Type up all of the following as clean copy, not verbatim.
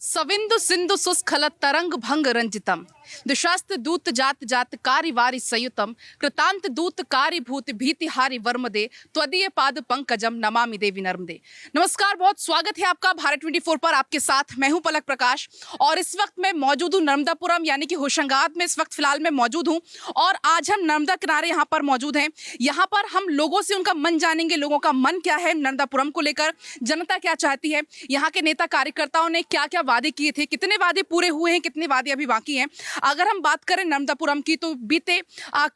सविंदु सिंधु सुस्खल तरंग भंग रंजितम दुशास्त दूत जात जात कारी वारी संयुतम कृतांत दूत कारी भूत भीति हारी वर्मदे त्वदीय पाद पंकजम नमामि देवी नर्मदे। नमस्कार, बहुत स्वागत है आपका भारत 24 पर। आपके साथ मैं हूं पलक प्रकाश और इस वक्त मैं मौजूद हूं नर्मदापुरम यानी कि होशंगाबाद में। इस वक्त फिलहाल मैं मौजूद हूं और आज हम नर्मदा किनारे यहां पर मौजूद हैं। यहां पर हम लोगों से उनका मन जानेंगे, लोगों का मन क्या है नर्मदापुरम को लेकर, जनता क्या चाहती है, यहाँ के नेता कार्यकर्ताओं ने क्या क्या वादे किए थे, कितने वादे पूरे हुए हैं, कितने वादे अभी बाकी हैं। अगर हम बात करें नर्मदापुरम की तो बीते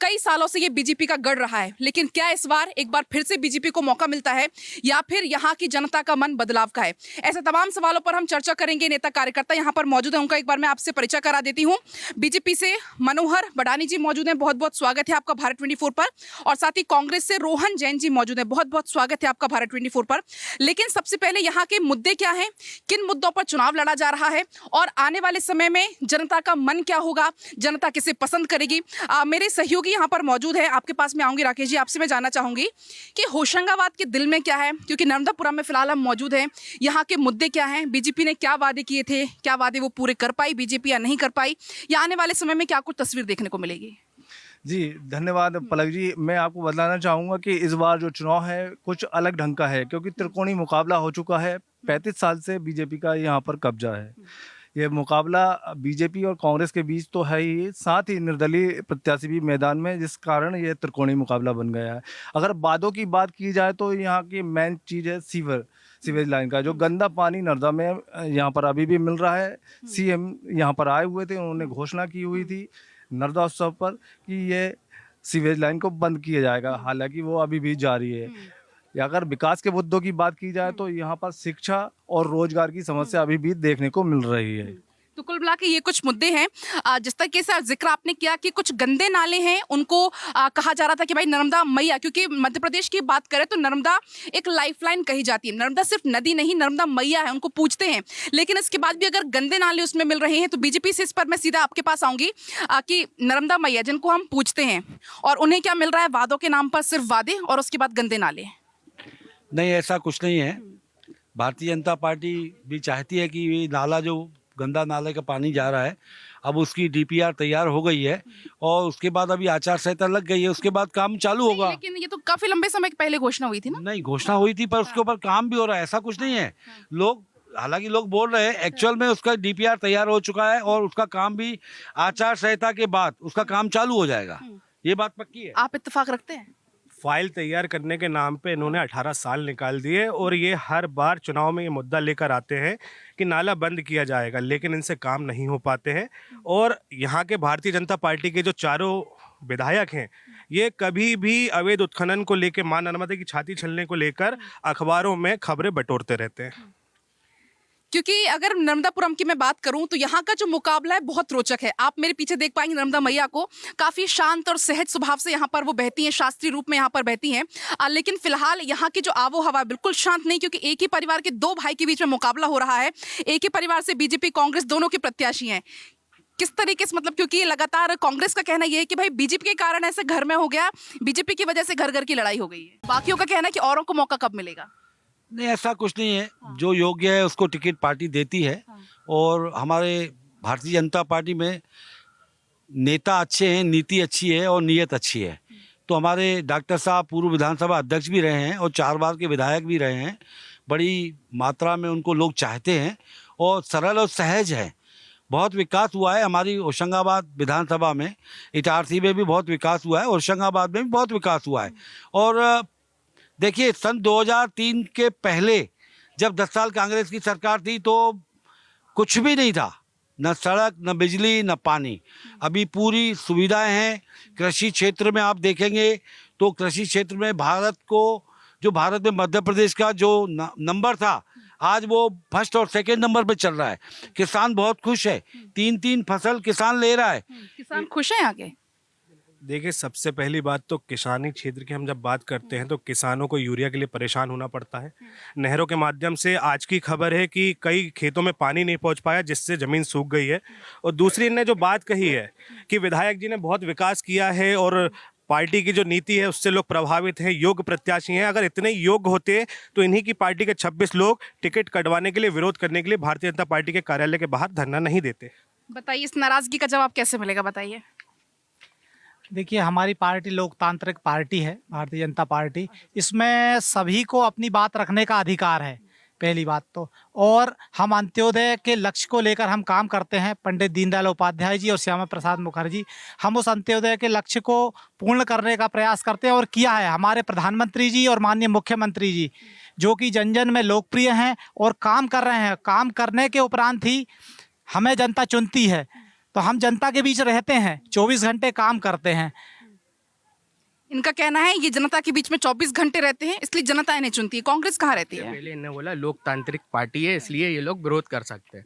कई सालों से ये बीजेपी का गढ़ रहा है, लेकिन क्या इस बार एक बार फिर से बीजेपी को मौका मिलता है या फिर यहाँ की जनता का मन बदलाव का है? ऐसे तमाम सवालों पर हम चर्चा करेंगे। नेता कार्यकर्ता यहाँ पर मौजूद है, उनका एक बार मैं आपसे परिचय करा देती हूँ। बीजेपी से मनोहर बडानी जी मौजूद हैं, बहुत बहुत स्वागत है आपका भारत 24 पर। और साथ ही कांग्रेस से रोहन जैन जी मौजूद हैं, बहुत बहुत स्वागत है आपका भारत 24 पर। लेकिन सबसे पहले यहाँ के मुद्दे क्या हैं, किन मुद्दों पर चुनाव लड़ा जा रहा है और आने वाले समय में जनता का मन क्या होगा, जनता किसे पसंद करेगी। मेरे सहयोगी यहाँ पर मौजूद है, आपके पास में आऊंगी। राकेश जी, आपसे मैं जानना चाहूंगी कि होशंगाबाद के दिल में क्या है, क्योंकि नर्मदापुरम में फिलहाल हम मौजूद हैं। यहाँ के मुद्दे क्या हैं, बीजेपी ने क्या वादे किए थे, क्या वादे वो पूरे कर पाई बीजेपी या नहीं कर पाई, या आने वाले समय में क्या कुछ तस्वीर देखने को मिलेगी? जी धन्यवाद पलक जी। मैं आपको बताना चाहूँगा कि इस बार जो चुनाव है कुछ अलग ढंग का है, क्योंकि त्रिकोणीय मुकाबला हो चुका है। 35 साल से बीजेपी का यहाँ पर कब्जा है। ये मुकाबला बीजेपी और कांग्रेस के बीच तो है ही, साथ ही निर्दलीय प्रत्याशी भी मैदान में, जिस कारण ये त्रिकोणीय मुकाबला बन गया है। अगर वादों की बात की जाए तो यहाँ की मेन चीज़ है सीवेज लाइन का जो गंदा पानी नर्मदा में यहाँ पर अभी भी मिल रहा है। सीएम यहाँ पर आए हुए थे, उन्होंने घोषणा की हुई थी नर्मदा उत्सव पर कि ये सीवेज लाइन को बंद किया जाएगा, हालांकि वो अभी भी जारी है। या अगर विकास के मुद्दों की बात की जाए तो यहाँ पर शिक्षा और रोजगार की समस्या अभी भी देखने को मिल रही है। तो कुल मिला के ये कुछ मुद्दे हैं। जिस तरीके से जिक्र आपने किया कि कुछ गंदे नाले हैं, उनको कहा जा रहा था कि भाई नर्मदा मैया, क्योंकि मध्य प्रदेश की बात करें तो नर्मदा एक लाइफलाइन कही जाती है। नर्मदा सिर्फ नदी नहीं, नर्मदा मैया है, उनको पूजते हैं। लेकिन इसके बाद भी अगर गंदे नाले उसमें मिल रहे हैं तो बीजेपी से इस पर मैं सीधा आपके पास आऊंगी कि नर्मदा मैया जिनको हम पूजते हैं और उन्हें क्या मिल रहा है, वादों के नाम पर सिर्फ वादे और उसके बाद गंदे नाले। नहीं, ऐसा कुछ नहीं है। भारतीय जनता पार्टी भी चाहती है कि ये नाला, जो गंदा नाले का पानी जा रहा है, अब उसकी डीपीआर तैयार हो गई है और उसके बाद अभी आचार संहिता लग गई है, उसके बाद काम चालू होगा। लेकिन ये तो काफी लंबे समय पहले घोषणा हुई थी ना? नहीं, घोषणा हुई थी पर उसके ऊपर काम भी हो रहा है, ऐसा कुछ नहीं है। हालांकि लोग बोल रहे हैं, एक्चुअल में उसका डीपीआर तैयार हो चुका है और उसका काम भी आचार संहिता के बाद उसका काम चालू हो जाएगा, ये बात पक्की है। आप इत्तेफाक रखते हैं? फाइल तैयार करने के नाम पे इन्होंने 18 साल निकाल दिए और ये हर बार चुनाव में ये मुद्दा लेकर आते हैं कि नाला बंद किया जाएगा, लेकिन इनसे काम नहीं हो पाते हैं। और यहाँ के भारतीय जनता पार्टी के जो चारों विधायक हैं, ये कभी भी अवैध उत्खनन को लेकर, मां नर्मदा की छाती छलने को लेकर अखबारों में खबरें बटोरते रहते हैं। क्योंकि अगर नर्मदापुरम की मैं बात करूं तो यहाँ का जो मुकाबला है बहुत रोचक है। आप मेरे पीछे देख पाएंगे नर्मदा मैया को, काफी शांत और सहज स्वभाव से यहाँ पर वो बहती हैं, शास्त्रीय रूप में यहाँ पर बहती हैं। लेकिन फिलहाल यहाँ की जो आबो हवा बिल्कुल शांत नहीं, क्योंकि एक ही परिवार के दो भाई के बीच में मुकाबला हो रहा है। एक ही परिवार से बीजेपी कांग्रेस दोनों के प्रत्याशी हैं। किस तरीके से, मतलब क्योंकि लगातार कांग्रेस का कहना यह है कि भाई बीजेपी के कारण ऐसे घर में हो गया, बीजेपी की वजह से घर घर की लड़ाई हो गई है। बाकियों का कहना है कि औरों को मौका कब मिलेगा। नहीं, ऐसा कुछ नहीं है। जो योग्य है उसको टिकट पार्टी देती है और हमारे भारतीय जनता पार्टी में नेता अच्छे हैं, नीति अच्छी है और नीयत अच्छी है। तो हमारे डॉक्टर साहब पूर्व विधानसभा अध्यक्ष भी रहे हैं और 4 बार के विधायक भी रहे हैं। बड़ी मात्रा में उनको लोग चाहते हैं और सरल और सहज है। बहुत विकास हुआ है हमारी होशंगाबाद विधानसभा में, इटारसी में भी बहुत विकास हुआ है, होशंगाबाद में भी बहुत विकास हुआ है। और देखिए, सन 2003 के पहले जब 10 साल कांग्रेस की सरकार थी तो कुछ भी नहीं था, न सड़क, न बिजली, न पानी। अभी पूरी सुविधाएं हैं। कृषि क्षेत्र में आप देखेंगे तो कृषि क्षेत्र में भारत में मध्य प्रदेश का जो नंबर था, आज वो फर्स्ट और सेकंड नंबर पे चल रहा है। किसान बहुत खुश है, 3-3 फसल किसान ले रहा है। किसान खुश हैं आगे? देखिए, सबसे पहली बात तो किसानी क्षेत्र की हम जब बात करते हैं तो किसानों को यूरिया के लिए परेशान होना पड़ता है। नहरों के माध्यम से आज की खबर है कि कई खेतों में पानी नहीं पहुंच पाया, जिससे ज़मीन सूख गई है। और दूसरी ने जो बात कही है कि विधायक जी ने बहुत विकास किया है और पार्टी की जो नीति है उससे लोग प्रभावित हैं, योग्य प्रत्याशी हैं। अगर इतने योग्य होते तो इन्हीं की पार्टी के 26 लोग टिकट कटवाने के लिए, विरोध करने के लिए भारतीय जनता पार्टी के कार्यालय के बाहर धरना नहीं देते। बताइए, इस नाराजगी का जवाब कैसे मिलेगा, बताइए। देखिए, हमारी पार्टी लोकतांत्रिक पार्टी है, भारतीय जनता पार्टी। इसमें सभी को अपनी बात रखने का अधिकार है, पहली बात तो। और हम अंत्योदय के लक्ष्य को लेकर हम काम करते हैं। पंडित दीनदयाल उपाध्याय जी और श्यामा प्रसाद मुखर्जी, हम उस अंत्योदय के लक्ष्य को पूर्ण करने का प्रयास करते हैं और किया है। हमारे प्रधानमंत्री जी और माननीय मुख्यमंत्री जी, जो कि जन जन में लोकप्रिय हैं और काम कर रहे हैं। काम करने के उपरांत ही हमें जनता चुनती है, तो हम जनता के बीच रहते हैं, 24 घंटे काम करते हैं। इनका कहना है ये जनता के बीच में 24 घंटे रहते हैं, इसलिए जनता इन्हें चुनती है। कांग्रेस कहाँ रहती है? पहले इन्होंने बोला लोकतांत्रिक पार्टी है, इसलिए ये लोग विरोध कर सकते हैं।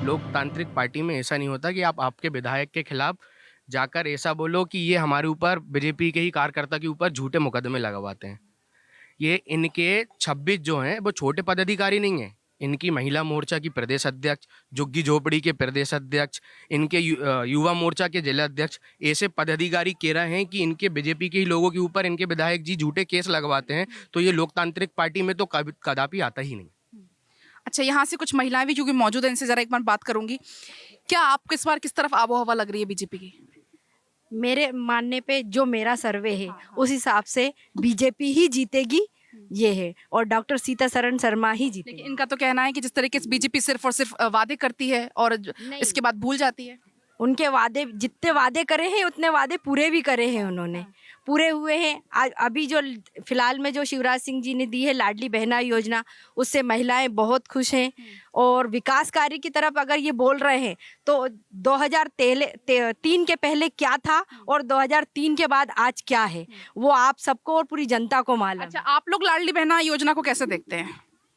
लोकतांत्रिक पार्टी में ऐसा नहीं होता कि आप आपके विधायक के खिलाफ जाकर ऐसा बोलो कि ये हमारे ऊपर, बीजेपी के ही कार्यकर्ता के ऊपर झूठे मुकदमे लगवाते हैं। ये इनके 26 जो हैं वो छोटे पदाधिकारी नहीं हैं। इनकी महिला मोर्चा की प्रदेश अध्यक्ष, झुग्गी झोपड़ी के प्रदेश अध्यक्ष, इनके युवा मोर्चा के जिला अध्यक्ष, ऐसे पदाधिकारी कह रहे हैं कि इनके बीजेपी के ही लोगों के ऊपर इनके विधायक जी झूठे केस लगवाते हैं। तो ये लोकतांत्रिक पार्टी में तो कदापि आता ही नहीं। अच्छा, यहाँ से कुछ महिलाएं भी क्योंकि मौजूद है, इनसे जरा एक बार बात करूंगी। क्या आपको इस बार किस तरफ आबो हवा लग रही है बीजेपी की? मेरे मानने पे जो मेरा सर्वे है उस हिसाब से बीजेपी ही जीतेगी, ये है। और डॉक्टर सीतासरण शर्मा ही लेकिन जीतेगी। इनका तो कहना है कि जिस तरीके से बीजेपी सिर्फ और सिर्फ वादे करती है और इसके बाद भूल जाती है। उनके वादे, जितने वादे करे हैं उतने वादे पूरे भी करे हैं, उन्होंने पूरे हुए हैं। आज अभी जो फिलहाल में जो शिवराज सिंह जी ने दी है लाडली बहना योजना, उससे महिलाएं बहुत खुश हैं। और विकास कार्य की तरफ अगर ये बोल रहे हैं तो 2003 के पहले क्या था और 2003 के बाद आज क्या है, वो आप सबको और पूरी जनता को मालूम। अच्छा, आप लोग लाडली बहना योजना को कैसे देखते हैं?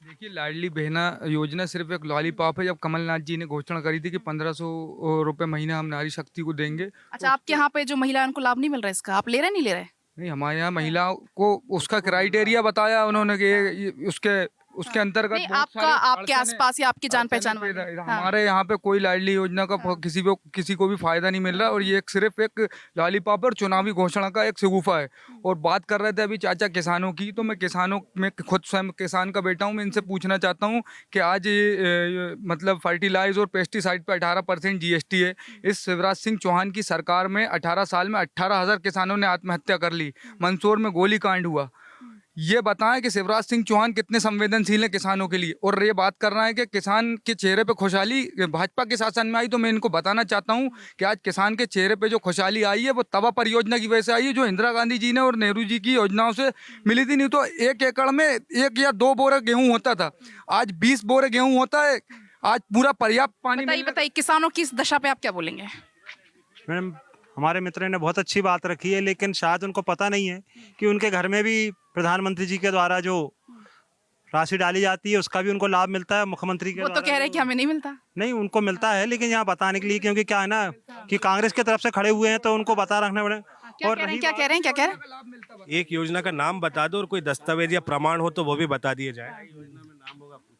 देखिए, लाडली बहना योजना सिर्फ एक लॉलीपॉप है। जब कमलनाथ जी ने घोषणा करी थी कि 1500 रुपये महीना हम नारी शक्ति को देंगे। अच्छा, आपके यहाँ पे जो महिला है उनको लाभ नहीं मिल रहा है इसका? आप ले रहे नहीं ले रहे? नहीं, हमारे यहाँ महिलाओं को उसका क्राइटेरिया बताया उन्होंने कि उसके अंतर्गत नहीं, आपका आपके आसपास या आपकी जान पहचान वाले? हमारे यहाँ पे कोई लाडली योजना का किसी को भी फायदा नहीं मिल रहा। और ये सिर्फ एक लॉलीपॉप और चुनावी घोषणा का एक शगुफा है। और बात कर रहे थे अभी चाचा किसानों की, तो मैं किसानों में खुद स्वयं किसान का बेटा हूँ। मैं इनसे पूछना चाहता हूँ कि आज मतलब फर्टिलाइज और पेस्टिसाइड पे 18% GST है। इस शिवराज सिंह चौहान की सरकार में 18 साल में 18,000 किसानों ने आत्महत्या कर ली। मंदसौर में गोलीकांड हुआ। ये बताएं कि शिवराज सिंह चौहान कितने संवेदनशील हैं किसानों के लिए। और ये बात कर रहा है कि किसान के चेहरे पे खुशहाली भाजपा के शासन में आई, तो मैं इनको बताना चाहता हूँ कि आज किसान के चेहरे पे जो खुशहाली आई है वो तवा परियोजना की वजह से आई है, जो इंदिरा गांधी जी ने और नेहरू जी की योजनाओं से मिली थी। नहीं तो 1 एकड़ में 1 या 2 बोरे गेहूँ होता था, आज 20 बोरे गेहूँ होता है। आज पूरा पर्याप्त पानी। बताइए, किसानों की इस दशा पे आप क्या बोलेंगे? मैडम, हमारे मित्र ने बहुत अच्छी बात रखी है, लेकिन शायद उनको पता नहीं है कि उनके घर में भी प्रधानमंत्री जी के द्वारा जो राशि डाली जाती है उसका भी उनको लाभ मिलता है। मुख्यमंत्री के वो तो कह रहे हैं कि हमें नहीं मिलता। नहीं, उनको मिलता है, लेकिन यहाँ बताने के लिए, क्योंकि क्या है ना कि कांग्रेस की तरफ से खड़े हुए हैं तो उनको बता रखना पड़े। क्या कह रहे हैं? एक योजना का नाम बता दो और कोई दस्तावेज या प्रमाण हो तो वो भी बता दिए जाए।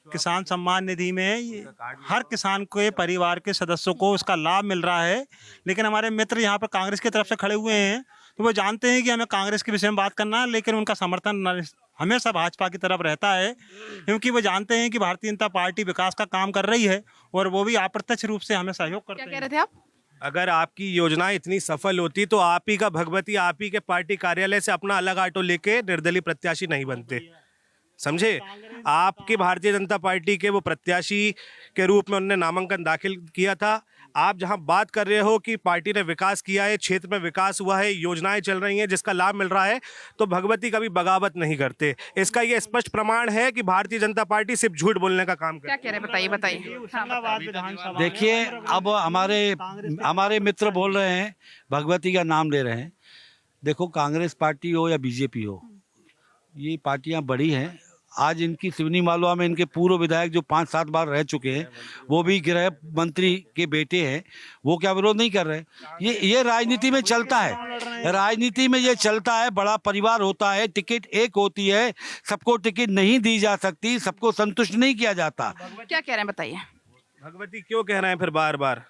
किसान सम्मान निधि में हर किसान के परिवार के सदस्यों को उसका लाभ मिल रहा है। लेकिन हमारे मित्र यहाँ पर कांग्रेस की तरफ से खड़े हुए हैं, तो वो जानते हैं कि हमें कांग्रेस के विषय में बात करना है, लेकिन उनका समर्थन हमेशा भाजपा की तरफ रहता है, क्योंकि वो जानते हैं कि भारतीय जनता पार्टी विकास का काम कर रही है और वो भी अप्रत्यक्ष रूप से हमें सहयोग करते हैं। क्या कह रहे थे आप? अगर आपकी योजना इतनी सफल होती तो आप ही का भगवती, आप ही के पार्टी कार्यालय से अपना अलग ऑटो लेके निर्दलीय प्रत्याशी नहीं बनते, समझे? आपके भारतीय जनता पार्टी के वो प्रत्याशी के रूप में उन्होंने नामांकन दाखिल किया था। आप जहां बात कर रहे हो कि पार्टी ने विकास किया है, क्षेत्र में विकास हुआ है, योजनाएं चल रही हैं जिसका लाभ मिल रहा है, तो भगवती कभी बगावत नहीं करते। इसका ये स्पष्ट प्रमाण है कि भारतीय जनता पार्टी सिर्फ झूठ बोलने का काम करती है। क्या कह रहे हैं? बताइए। देखिए, अब हमारे मित्र बोल रहे हैं, भगवती का नाम ले रहे हैं। देखो, कांग्रेस पार्टी हो या बीजेपी हो, ये पार्टियां बड़ी हैं। आज इनकी सिवनी मालवा में इनके पूर्व विधायक जो 5-7 बार रह चुके हैं, वो भी गृह मंत्री के बेटे हैं, वो क्या विरोध नहीं कर रहे? ये राजनीति में चलता है। राजनीति में ये चलता है, बड़ा परिवार होता है, टिकट एक होती है, सबको टिकट नहीं दी जा सकती, सबको संतुष्ट नहीं किया जाता। क्या कह रहे हैं बताइए। भगवती क्यों कह रहे हैं फिर बार बार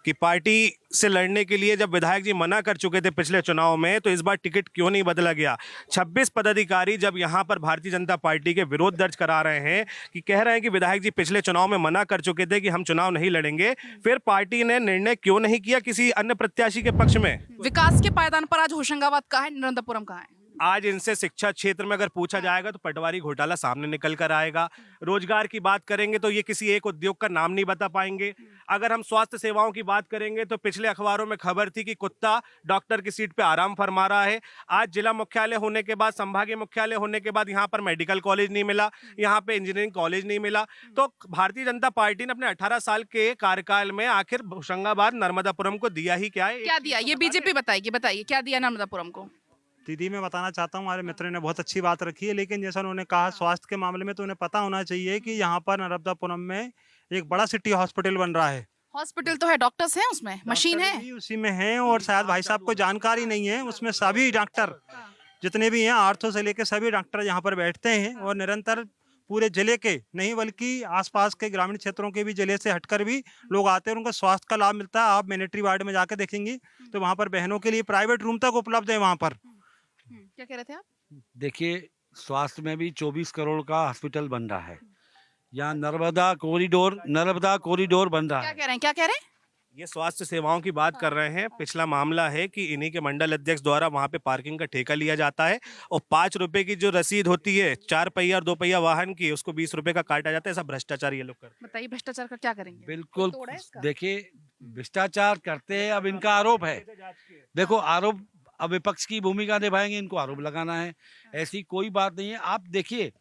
कि पार्टी से लड़ने के लिए जब विधायक जी मना कर चुके थे पिछले चुनाव में, तो इस बार टिकट क्यों नहीं बदला गया? 26 पदाधिकारी जब यहाँ पर भारतीय जनता पार्टी के विरोध दर्ज करा रहे हैं कि कह रहे हैं कि विधायक जी पिछले चुनाव में मना कर चुके थे कि हम चुनाव नहीं लड़ेंगे, फिर पार्टी ने निर्णय क्यों नहीं किया किसी अन्य प्रत्याशी के पक्ष में? विकास के पायदान पर आज होशंगाबाद कहाँ है, नरेंद्रपुरम कहाँ है? आज इनसे शिक्षा क्षेत्र में अगर पूछा जाएगा तो पटवारी घोटाला सामने निकल कर आएगा। रोजगार की बात करेंगे तो ये किसी एक उद्योग का नाम नहीं बता पाएंगे। अगर हम स्वास्थ्य सेवाओं की बात करेंगे तो पिछले अखबारों में खबर थी कि कुत्ता डॉक्टर की सीट पे आराम फरमा रहा है। आज जिला मुख्यालय होने के बाद, संभागीय मुख्यालय होने के बाद यहाँ पर मेडिकल कॉलेज नहीं मिला, यहाँ पे इंजीनियरिंग कॉलेज नहीं मिला। तो भारतीय जनता पार्टी ने अपने 18 साल के कार्यकाल में आखिर होशंगाबाद नर्मदापुरम को दिया ही क्या है? क्या दिया ये बीजेपी बताएगी, बताइए क्या दिया नर्मदापुरम को? दीदी मैं बताना चाहता हूँ, हमारे मित्र ने बहुत अच्छी बात रखी है, लेकिन जैसा उन्होंने कहा स्वास्थ्य के मामले में तो उन्हें पता होना चाहिए कि यहाँ पर नर्मदापुरम में एक बड़ा सिटी हॉस्पिटल बन रहा है। हॉस्पिटल तो है, डॉक्टर्स हैं उसमें, मशीन है, डॉक्टर भी उसी में है, और शायद भाई साहब को जानकारी नहीं है। उसमें सभी डॉक्टर जितने भी हैं, आर्थो से लेकर सभी डॉक्टर यहाँ पर बैठते हैं और निरंतर पूरे जिले के नहीं बल्कि आसपास के ग्रामीण क्षेत्रों के भी जिले से हटकर भी लोग आते हैं और उनको स्वास्थ्य का लाभ मिलता है। आप मिलिट्री वार्ड में जाकर देखेंगी तो वहाँ पर बहनों के लिए प्राइवेट रूम तक उपलब्ध है वहाँ पर। क्या कह रहे थे आप? देखिए, स्वास्थ्य में भी 24 करोड़ का हॉस्पिटल बन रहा है, यहाँ नर्मदा कॉरिडोर बन रहा क्या है। कह रहे हैं, क्या कह रहे हैं? ये स्वास्थ्य सेवाओं की बात कर रहे हैं। पिछला मामला है कि इन्हीं के मंडल अध्यक्ष द्वारा वहां पे पार्किंग का ठेका लिया जाता है और 5 रुपए की जो रसीद होती है 4 पहिया और 2 पहिया वाहन की, उसको 20 रुपए का काटा जाता है। ऐसा भ्रष्टाचार ये लोग करते हैं। बताइए भ्रष्टाचार का क्या करेंगे? बिल्कुल, कोई तोड़ है इसका? देखिए भ्रष्टाचार करते हैं, अब इनका आरोप है। देखो आरोप, अब विपक्ष की भूमिका निभाएंगे, इनको आरोप लगाना है, ऐसी कोई बात नहीं है। आप देखिए,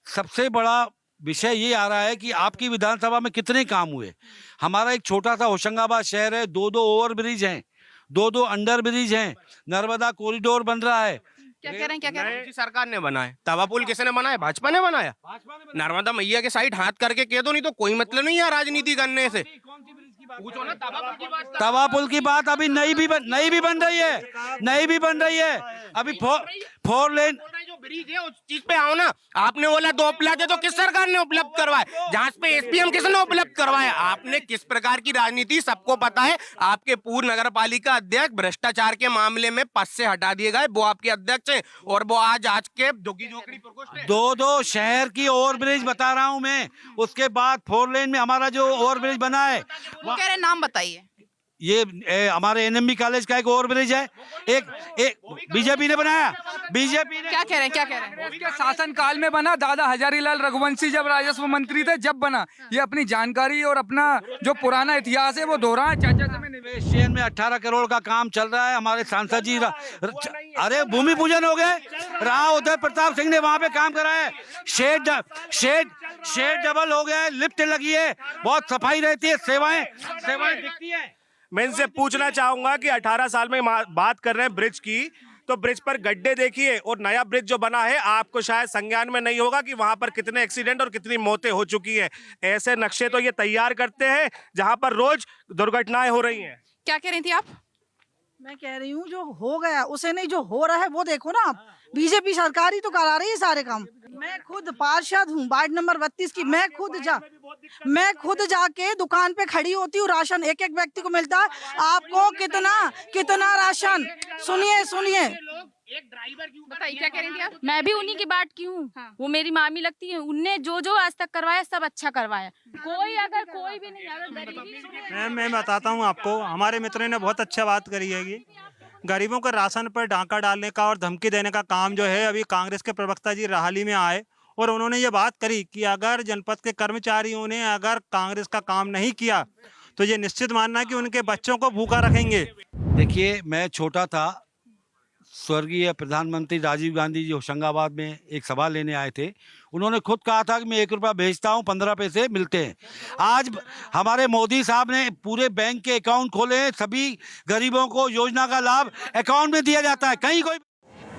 सबसे बड़ा विषय ये आ रहा है कि आपकी विधानसभा में कितने काम हुए। हमारा एक छोटा सा होशंगाबाद शहर है, 2 ओवर ब्रिज हैं, 2 अंडर ब्रिज हैं, नर्मदा कॉरिडोर बन रहा है। क्या कह रहे हैं, क्या कह रहे हैं? सरकार ने बनाया। तवा पुल किसने बनाया? भाजपा ने बनाया। नर्मदा मैया के साइड हाथ करके कह दो, नहीं तो कोई मतलब नहीं है राजनीति करने से। पूछो ना तवा पुल की बात अभी नहीं भी बन रही है। अभी 4 लेन जो ब्रिज है उस चीज पे आओ ना। आपने बोला 2 उपलब्ध है तो किस सरकार ने उपलब्ध करवाए? जांच पे एसपीएम किसने उपलब्ध करवाया? आपने किस प्रकार की राजनीति, सबको पता है। आपके पूर्व नगर पालिका अध्यक्ष भ्रष्टाचार के मामले में पद से हटा दिए गए, वो आपके अध्यक्ष हैं और वो आज के दुखी झोंकड़ी प्रकोष्ठ है। 2 शहर की ओवर ब्रिज बता रहा हूं मैं। उसके बाद 4 लेन में हमारा जो ओवर ब्रिज बना है, वो कह रहे हैं, नाम बताइए। ये हमारे एनएमबी कॉलेज का एक ओवर ब्रिज है, एक बीजेपी ने बनाया। बीजेपी ने क्या कह रहे हैं, क्या कह रहे हैं? उसके शासनकाल में बना, दादा हजारीलाल रघुवंशी जब राजस्व मंत्री थे जब बना। ये अपनी जानकारी और अपना जो पुराना इतिहास है वो दोहराए। चाचा समय निवेश चयन में 18 करोड़ का काम चल रहा है। हमारे सांसद जी अरे भूमि पूजन हो गए, राव उदय प्रताप सिंह ने वहां पे काम करा है। शेड डबल हो गया है, लिफ्ट लगी है, बहुत सफाई रहती है, सेवाएं दिखती है। मैं इनसे पूछना चाहूंगा कि 18 साल में बात कर रहे हैं ब्रिज की, तो ब्रिज पर गड्ढे देखिए और नया ब्रिज जो बना है आपको शायद संज्ञान में नहीं होगा कि वहां पर कितने एक्सीडेंट और कितनी मौतें हो चुकी है। ऐसे नक्शे तो ये तैयार करते हैं जहां पर रोज दुर्घटनाएं हो रही हैं। क्या कह रही थी आप? मैं कह रही हूँ जो हो गया उसे नहीं, जो हो रहा है वो देखो ना आप। बीजेपी सरकार ही तो करा रही है सारे काम। मैं खुद पार्षद हूँ वार्ड नंबर 32 की। मैं खुद जाके दुकान पे खड़ी होती हूँ, राशन एक व्यक्ति को मिलता है। आपको कितना राशन? सुनिए एक ड्राइवर की बताइए क्या कह रही थी आप? मैं भी उन्हीं की बात की हूँ। वो मेरी मामी लगती है। उनने जो आज तक करवाया सब अच्छा करवाया। कोई भी नहीं, अगर गरीबी। मैं बताता हूँ आपको, हमारे मित्र ने बहुत अच्छा बात करी है कि गरीबों के राशन पर डाका डालने का और धमकी देने का काम जो है, अभी कांग्रेस के प्रवक्ता जी रहाली में आए और उन्होंने ये बात करी कि अगर जनपद के कर्मचारियों ने अगर कांग्रेस का काम नहीं किया तो ये निश्चित मानना कि उनके बच्चों को भूखा रखेंगे। देखिए, मैं छोटा था, स्वर्गीय प्रधानमंत्री राजीव गांधी जी होशंगाबाद में एक सभा लेने आए थे। उन्होंने खुद कहा था कि मैं 1 रुपया भेजता हूं, 15 पैसे मिलते हैं। आज हमारे मोदी साहब ने पूरे बैंक के अकाउंट खोले हैं, सभी गरीबों को योजना का लाभ अकाउंट में दिया जाता है। कहीं कोई